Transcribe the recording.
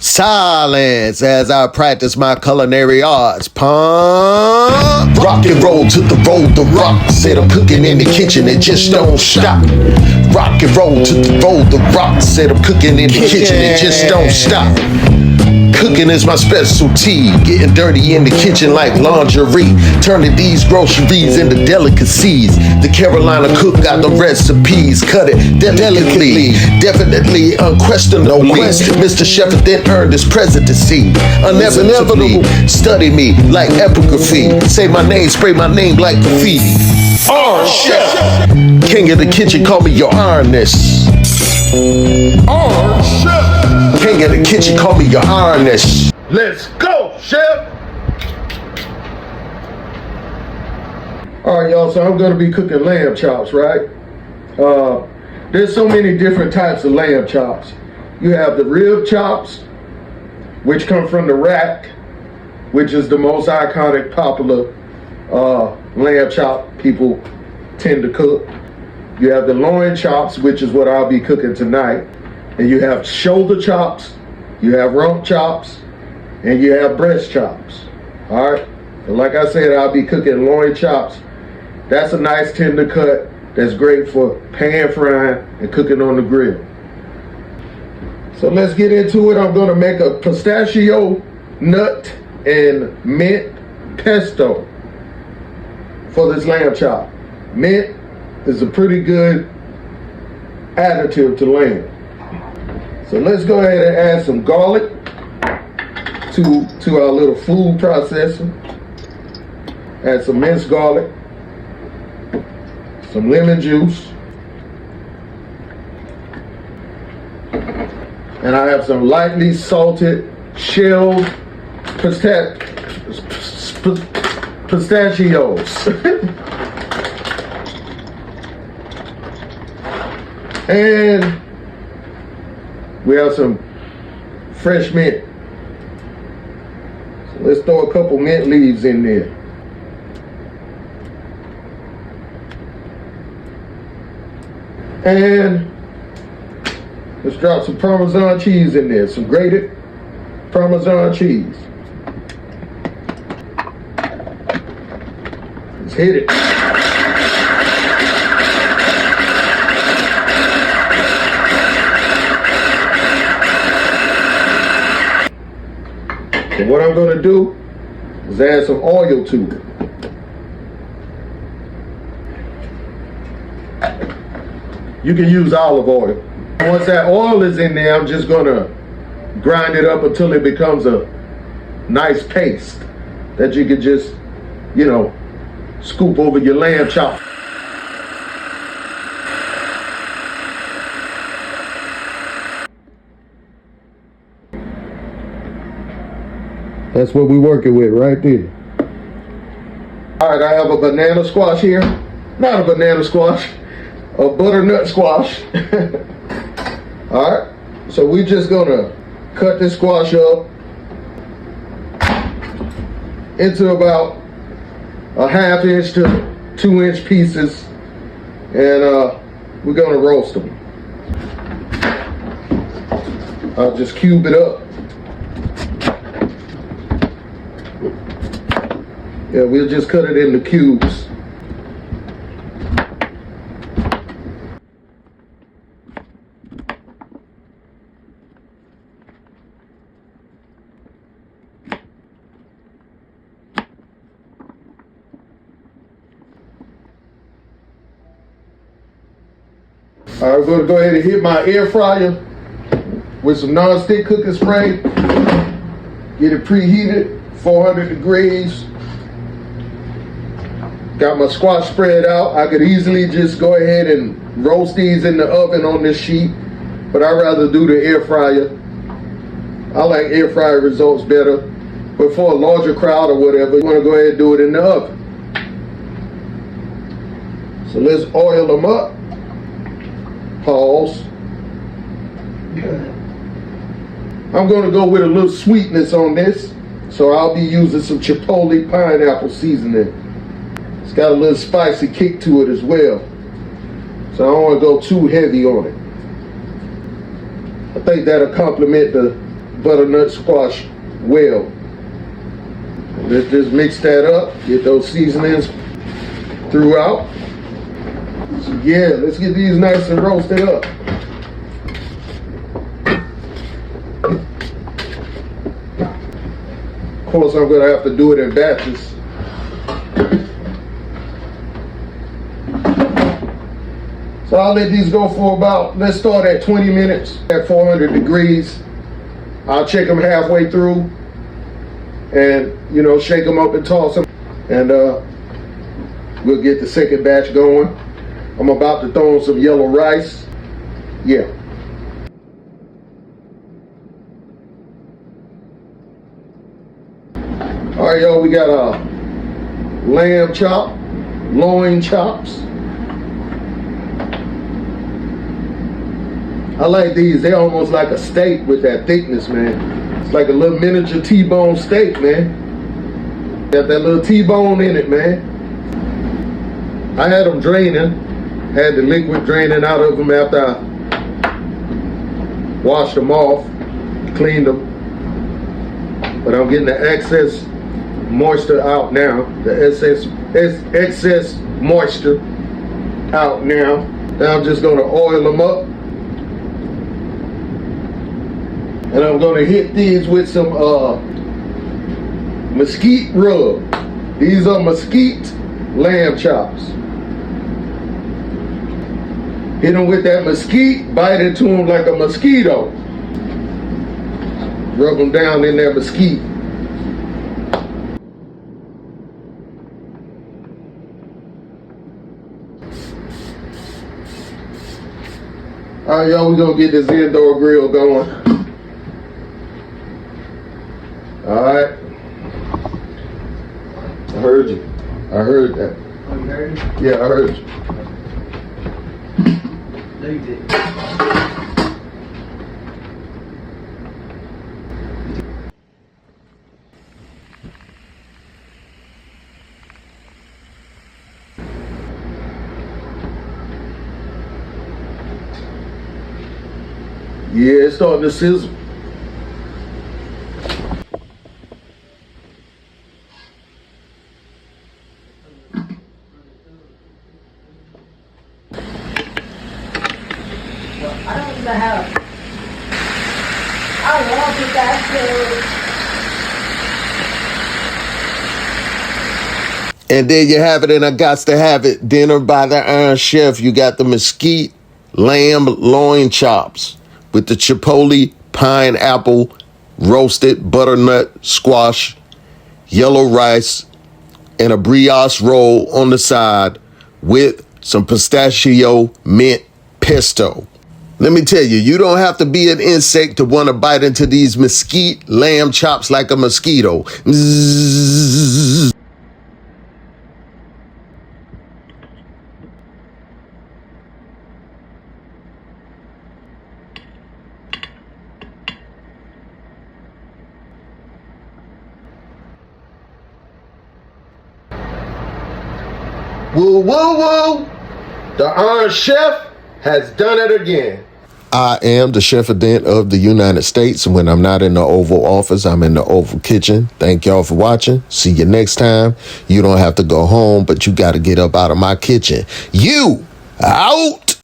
Silence as I practice my culinary arts. Pump. Rock and roll to the rock. Said I'm cooking in the kitchen, it just don't stop. Rock and roll to the rock. Said I'm cooking in the kitchen, it just don't stop. Cooking is my specialty. Getting dirty in the kitchen like lingerie. Turning these groceries into delicacies. The Carolina cook got the recipes. Cut it delicately. Definitely, unquestionably. Mr. Chef then earned his presidency. Inevitably, study me like epigraphy. Say my name, spray my name like graffiti. Orange Chef. King of the kitchen, call me your ironess. Orange Chef. King of the kitchen, call me your ironess. Let's go, chef. All right, y'all, so I'm gonna be cooking lamb chops, right? There's so many different types of lamb chops. You have the rib chops, which come from the rack, which is the most iconic, popular lamb chop people tend to cook. You have the loin chops, which is what I'll be cooking tonight. And you have shoulder chops, you have rump chops, and you have breast chops. All right. And like I said, I'll be cooking loin chops. That's a nice tender cut. That's great for pan frying and cooking on the grill. So let's get into it. I'm gonna make a pistachio nut and mint pesto for this lamb chop. Mint is a pretty good additive to lamb. So let's go ahead and add some garlic to our little food processor. Add some minced garlic, some lemon juice, and I have some lightly salted shelled pistachios. And we have some fresh mint. So let's throw a couple mint leaves in there. And let's drop some Parmesan cheese in there, some grated Parmesan cheese. Let's hit it. And what I'm going to do is add some oil to it. You can use olive oil. Once that oil is in there, I'm just going to grind it up until it becomes a nice paste that you can just, scoop over your lamb chop. That's what we're working with right there. All right, I have a banana squash here. Not a banana squash, a butternut squash. All right, so we're just gonna cut this squash up into about a 1/2 inch to 2 inch pieces, and we're gonna roast them. I'll just cube it up. Yeah, we'll just cut it into cubes. All right, we're gonna go ahead and hit my air fryer with some non-stick cooking spray. Get it preheated, 400 degrees. Got my squash spread out. I could easily just go ahead and roast these in the oven on this sheet, but I'd rather do the air fryer. I like air fryer results better, but for a larger crowd or whatever, you wanna go ahead and do it in the oven. So let's oil them up. Pause. I'm gonna go with a little sweetness on this, so I'll be using some chipotle pineapple seasoning. It's got a little spicy kick to it as well. So I don't want to go too heavy on it. I think that'll complement butternut squash well. Let's just mix that up, get those seasonings throughout. So yeah, let's get these nice and roasted up. Of course, I'm gonna have to do it in batches. So I'll let these go for about, let's start at 20 minutes at 400 degrees. I'll check them halfway through and, you know, shake them up and toss them. And we'll get the second batch going. I'm about to throw in some yellow rice. Yeah. All right, y'all, we got lamb chop, loin chops. I like these. They're almost like a steak with that thickness, man. It's like a little miniature T-bone steak, man. Got that little T-bone in it, man. I had them draining. Had the liquid draining out of them after I washed them off, cleaned them. But I'm getting the excess moisture out now. The excess moisture out now. Now I'm just gonna oil them up. And I'm gonna hit these with some mesquite rub. These are mesquite lamb chops. Hit them with that mesquite, bite into them like a mosquito. Rub them down in that mesquite. All right, y'all, we're gonna get this indoor grill going. All right. I heard you. I heard that. Oh, you heard me? Yeah, I heard you. No, you didn't. Yeah, it's starting to sizzle. I don't even have. I love Pistachio. And there you have it, and I got to have it. Dinner by the Iron Chef. You got the mesquite lamb loin chops with the chipotle pineapple roasted butternut squash, yellow rice, and a brioche roll on the side with some pistachio mint pesto. Let me tell you, you don't have to be an insect to want to bite into these mesquite lamb chops like a mosquito. Zzz. Woo, woo, woo. The Iron Chef has done it again. I am the Chefadent of the United States. When I'm not in the Oval Office, I'm in the Oval Kitchen. Thank y'all for watching. See you next time. You don't have to go home, but you got to get up out of my kitchen. You out.